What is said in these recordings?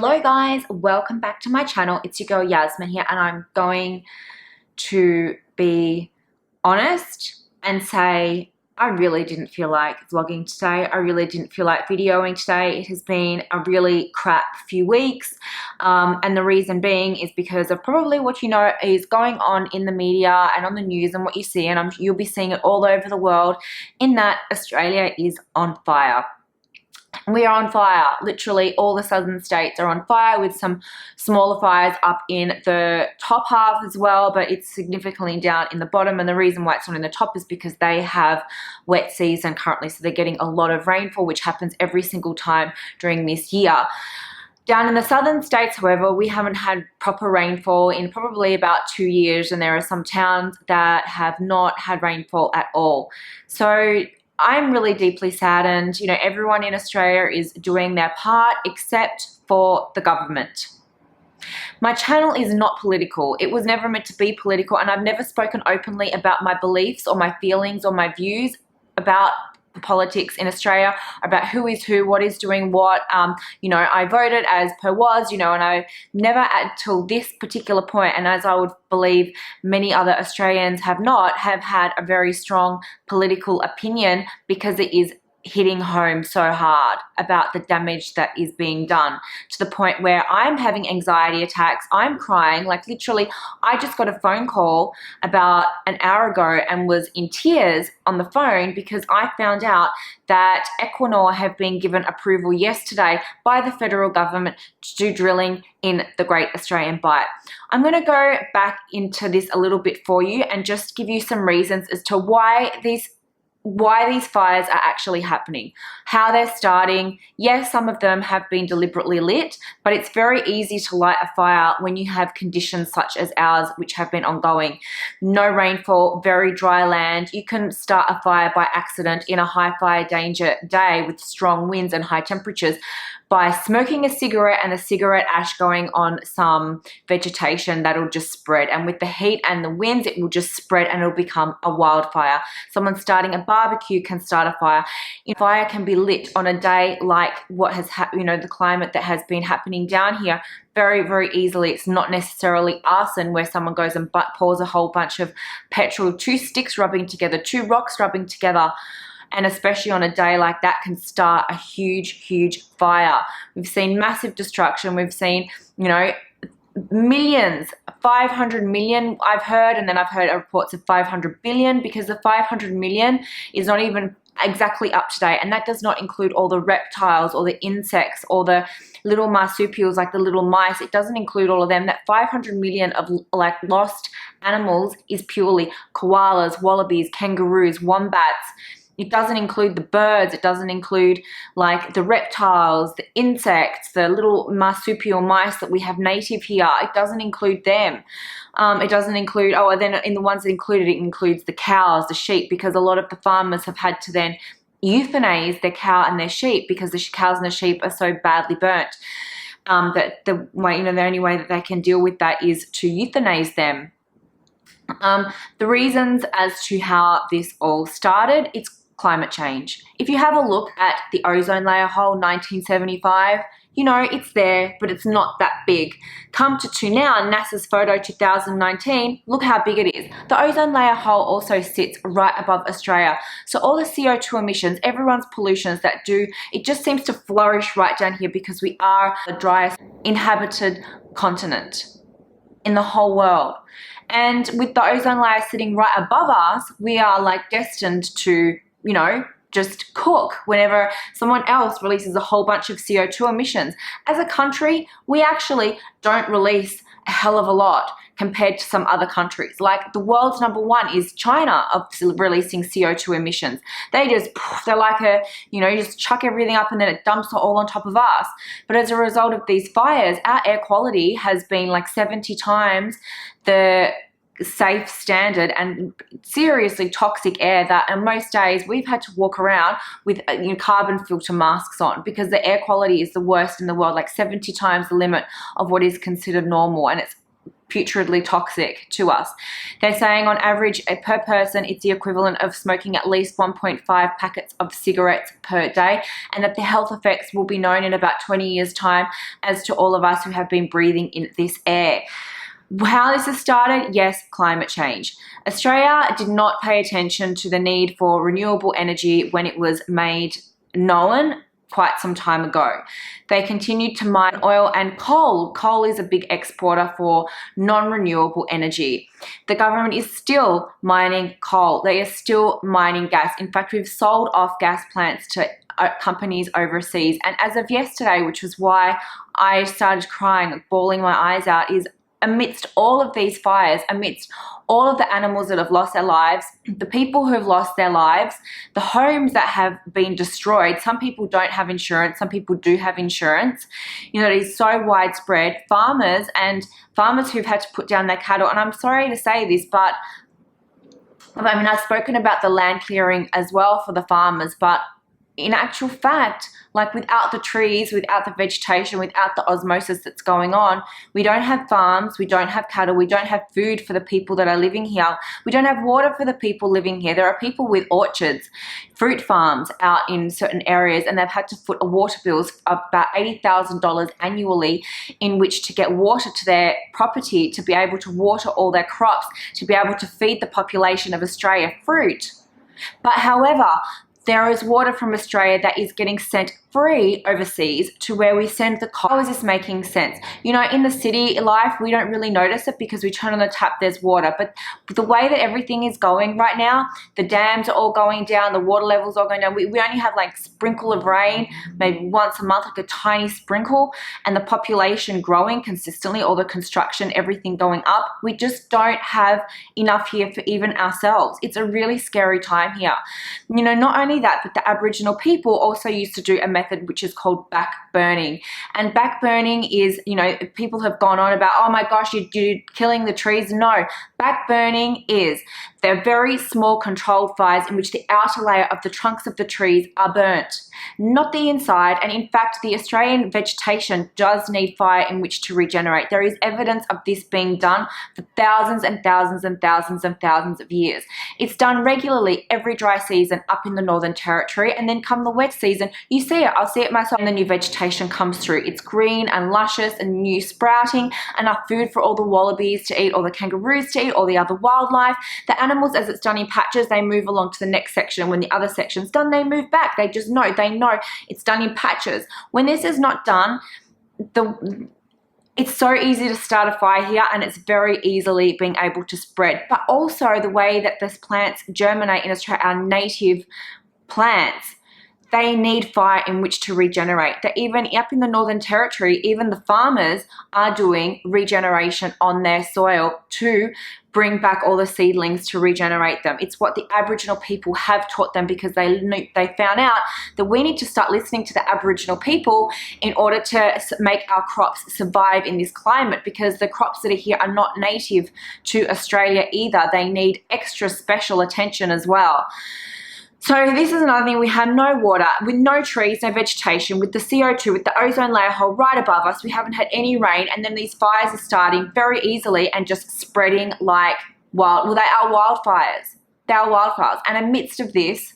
Hello guys, welcome back to my channel. It's your girl Yasmin here, and I'm going to be honest and say I really didn't feel like vlogging today. I really didn't feel like videoing today. It has been a really crap few weeks, and the reason being is because of probably what you know is going on in the media and on the news and what you see, and you'll be seeing it all over the world, in that Australia is on fire. We are on fire. Literally all the southern states are on fire, with some smaller fires up in the top half as well, but it's significantly down in the bottom. And the reason why it's not in the top is because they have wet season currently, so they're getting a lot of rainfall, which happens every single time during this year. Down in the southern states, however, we haven't had proper rainfall in probably about 2 years, and there are some towns that have not had rainfall at all. So I'm really deeply saddened. You know, everyone in Australia is doing their part except for the government. My channel is not political. It was never meant to be political, and I've never spoken openly about my beliefs or my feelings or my views about the politics in Australia, about who is who, what is doing what. You know, I voted as per was, you know, and I never until this particular point, and as I would believe many other Australians have not, have had a very strong political opinion, because it is hitting home so hard about the damage that is being done, to the point where I'm having anxiety attacks. I'm crying. Like, literally, I just got a phone call about an hour ago and was in tears on the phone because I found out that Equinor have been given approval yesterday by the federal government to do drilling in the Great Australian Bight. I'm going to go back into this a little bit for you and just give you some reasons as to why these fires are actually happening, how they're starting. Yes, some of them have been deliberately lit, but it's very easy to light a fire when you have conditions such as ours, which have been ongoing. No rainfall, very dry land. You can start a fire by accident in a high fire danger day with strong winds and high temperatures by smoking a cigarette and the cigarette ash going on some vegetation that'll just spread. And with the heat and the winds, it will just spread and it'll become a wildfire. Someone starting a barbecue can start a fire. Fire can be lit on a day like what has happened, you know, the climate that has been happening down here, very, very easily. It's not necessarily arson, where someone goes and pours a whole bunch of petrol, 2 sticks rubbing together, 2 rocks rubbing together. And especially on a day like that, can start a huge, huge fire. We've seen massive destruction. We've seen, you know, millions, 500 million I've heard, and then I've heard reports of 500 billion, because the 500 million is not even exactly up to date, and that does not include all the reptiles or the insects or the little marsupials, like the little mice. It doesn't include all of them. That 500 million of like lost animals is purely koalas, wallabies, kangaroos, wombats. It doesn't include the birds. It doesn't include like the reptiles, the insects, the little marsupial mice that we have native here. It doesn't include them. It doesn't include, oh, and then in the ones that included, it includes the cows, the sheep, because a lot of the farmers have had to then euthanize their cow and their sheep because the cows and the sheep are so badly burnt that the way, you know, the only way that they can deal with that is to euthanize them. The reasons as to how this all started, it's climate change. If you have a look at the ozone layer hole, 1975, you know, it's there, but it's not that big. Come to now, NASA's photo 2019, look how big it is. The ozone layer hole also sits right above Australia. So all the CO2 emissions, everyone's pollutions that do, it just seems to flourish right down here, because we are the driest inhabited continent in the whole world. And with the ozone layer sitting right above us, we are like destined to, you know, just cook whenever someone else releases a whole bunch of CO2 emissions. As a country, we actually don't release a hell of a lot compared to some other countries. Like the world's #1 is China of releasing CO2 emissions. They just, they're like a, you know, you just chuck everything up and then it dumps it all on top of us. But as a result of these fires, our air quality has been like 70 times the safe standard, and seriously toxic air that on most days we've had to walk around with, you know, carbon filter masks on, because the air quality is the worst in the world, like 70 times the limit of what is considered normal. And it's putridly toxic to us. They're saying on average per person it's the equivalent of smoking at least 1.5 packets of cigarettes per day, and that the health effects will be known in about 20 years time as to all of us who have been breathing in this air. How this has started? Yes, climate change. Australia did not pay attention to the need for renewable energy when it was made known quite some time ago. They continued to mine oil and coal. Coal is a big exporter for non-renewable energy. The government is still mining coal. They are still mining gas. In fact, we've sold off gas plants to companies overseas. And as of yesterday, which was why I started crying, bawling my eyes out, is amidst all of these fires, amidst all of the animals that have lost their lives, the people who have lost their lives, the homes that have been destroyed. Some people don't have insurance, some people do have insurance. You know, it is so widespread. Farmers who've had to put down their cattle, and I'm sorry to say this, but I mean, I've spoken about the land clearing as well for the farmers, but in actual fact, like without the trees, without the vegetation, without the osmosis that's going on, we don't have farms, we don't have cattle, we don't have food for the people that are living here. We don't have water for the people living here. There are people with orchards, fruit farms out in certain areas, and they've had to foot water bills of about $80,000 annually in which to get water to their property, to be able to water all their crops, to be able to feed the population of Australia fruit. But however, there is water from Australia that is getting sent free overseas to where we send the coal. How is this making sense? You know, in the city life, we don't really notice it because we turn on the tap, there's water. But the way that everything is going right now, the dams are all going down, the water levels are going down. We only have like sprinkle of rain, maybe once a month, like a tiny sprinkle, and the population growing consistently, all the construction, everything going up. We just don't have enough here for even ourselves. It's a really scary time here. You know, not only that, but the Aboriginal people also used to do a method which is called back burning. And back burning is, you know, people have gone on about, oh my gosh, you're killing the trees. No, back burning is they're very small controlled fires in which the outer layer of the trunks of the trees are burnt, not the inside. And in fact, the Australian vegetation does need fire in which to regenerate. There is evidence of this being done for thousands and thousands and thousands and thousands of years. It's done regularly every dry season up in the Northern Territory, and then come the wet season, you see it. I'll see it myself, and the new vegetation comes through. It's green and luscious and new sprouting, enough food for all the wallabies to eat, all the kangaroos to eat, all the other wildlife. The animals, as it's done in patches, they move along to the next section. When the other section's done, they move back. They just know, they know it's done in patches. When this is not done, it's so easy to start a fire here, and it's very easily being able to spread. But also the way that these plants germinate in Australia, our native plants, they need fire in which to regenerate. That even up in the Northern Territory, even the farmers are doing regeneration on their soil to bring back all the seedlings to regenerate them. It's what the Aboriginal people have taught them, because they found out that we need to start listening to the Aboriginal people in order to make our crops survive in this climate, because the crops that are here are not native to Australia either. They need extra special attention as well. So this is another thing. We have no water, with no trees, no vegetation, with the CO2, with the ozone layer hole right above us. We haven't had any rain, and then these fires are starting very easily and just spreading like wild. Well, they are wildfires. They are wildfires. And amidst of this,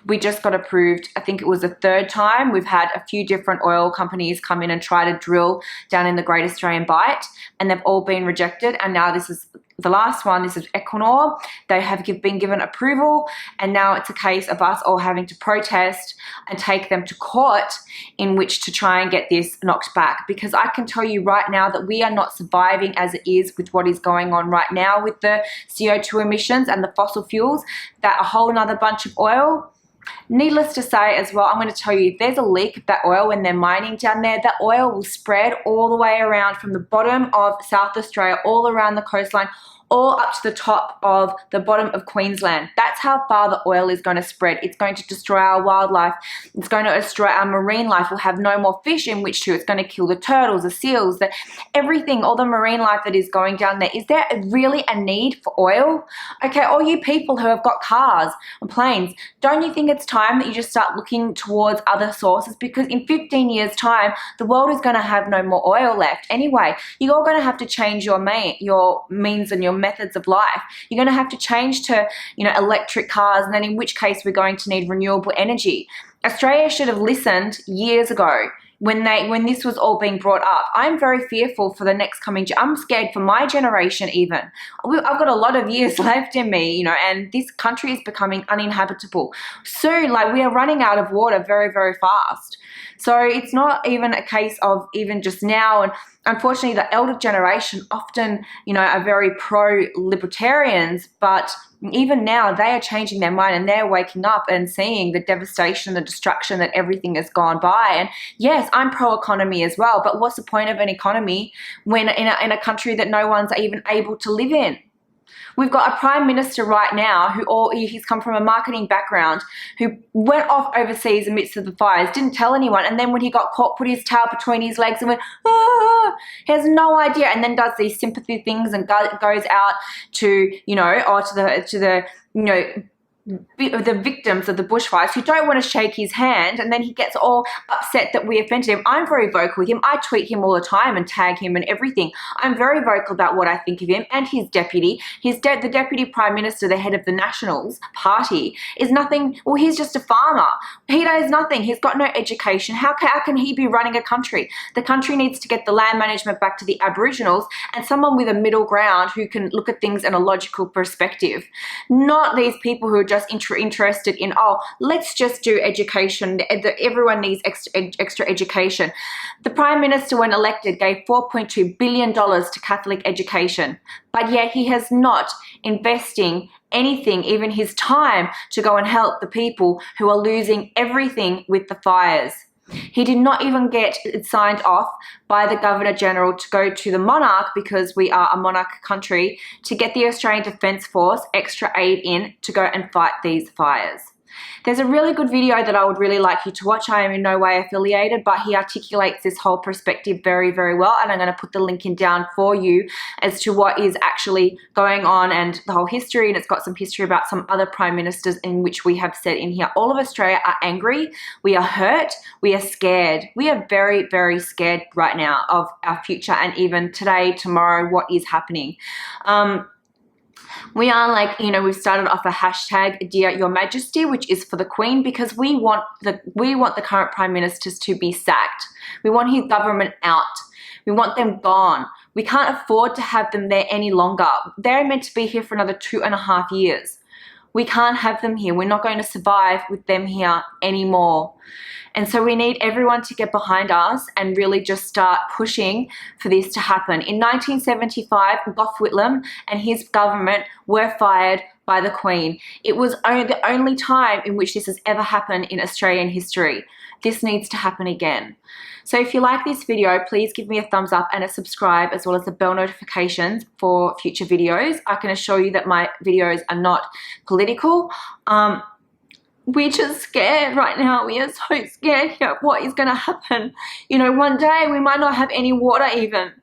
we just got approved, I think it was the third time. We've had a few different oil companies come in and try to drill down in the Great Australian Bight, and they've all been rejected. And now this is the last one. This is Equinor. They have been given approval, and now it's a case of us all having to protest and take them to court in which to try and get this knocked back. Because I can tell you right now that we are not surviving as it is with what is going on right now with the CO2 emissions and the fossil fuels. That a whole nother bunch of oil. Needless to say as well, I'm going to tell you, if there's a leak of that oil when they're mining down there, that oil will spread all the way around from the bottom of South Australia, all around the coastline, all up to the top of the bottom of Queensland. That's how far the oil is going to spread. It's going to destroy our wildlife. It's going to destroy our marine life. We'll have no more fish in which to. It's going to kill the turtles, the seals, everything, all the marine life that is going down there. Is there really a need for oil? Okay, all you people who have got cars and planes, don't you think it's time that you just start looking towards other sources? Because in 15 years time, the world is going to have no more oil left. Anyway, you're all going to have to change your means and your methods of life. You're going to have to change to, electric cars, and then in which case we're going to need renewable energy. Australia should have listened years ago when this was all being brought up. I'm very fearful for the next coming. I'm scared for my generation even. I've got a lot of years left in me, and this country is becoming uninhabitable. Soon, we are running out of water very, very fast. So it's not even a case of even just now. And unfortunately, the elder generation often, are very pro-libertarians, but even now they are changing their mind and they're waking up and seeing the devastation, the destruction that everything has gone by. And yes, I'm pro-economy as well, but what's the point of an economy when in a country that no one's even able to live in? We've got a prime minister right now he's come from a marketing background, who went off overseas amidst the fires, didn't tell anyone, and then when he got caught, put his tail between his legs and went, ah, he has no idea, and then does these sympathy things and goes out to, the victims of the bushfires who don't want to shake his hand, and then he gets all upset that we offended him. I'm very vocal with him. I tweet him all the time and tag him and everything. I'm very vocal about what I think of him and his deputy. The deputy prime minister, the head of the Nationals party, is nothing. Well, he's just a farmer. He knows nothing. He's got no education. How can he be running a country? The country needs to get the land management back to the Aboriginals and someone with a middle ground who can look at things in a logical perspective. Not these people who are just interested in, let's just do education. Everyone needs extra education. The Prime Minister, when elected, gave $4.2 billion to Catholic education, but yet he has not investing anything, even his time, to go and help the people who are losing everything with the fires. He did not even get it signed off by the Governor General to go to the monarch, because we are a monarch country, to get the Australian Defence Force extra aid in to go and fight these fires. There's a really good video that I would really like you to watch. I am in no way affiliated, but he articulates this whole perspective very, very well, and I'm going to put the link in down for you as to what is actually going on and the whole history, and it's got some history about some other prime ministers in which we have said in here. All of Australia are angry, we are hurt, we are scared. We are very, very scared right now of our future, and even today, tomorrow, what is happening. We are we've started off a hashtag Dear Your Majesty, which is for the Queen, because we want the current Prime Ministers to be sacked. We want his government out. We want them gone. We can't afford to have them there any longer. They're meant to be here for another 2.5 years. We can't have them here. We're not going to survive with them here anymore. And so we need everyone to get behind us and really just start pushing for this to happen. In 1975, Gough Whitlam and his government were fired by the Queen. It was the only time in which this has ever happened in Australian history. This needs to happen again. So if you like this video, please give me a thumbs up and a subscribe, as well as the bell notifications for future videos. I can assure you that my videos are not political. We're just scared right now. We are so scared here of what is going to happen. One day we might not have any water even.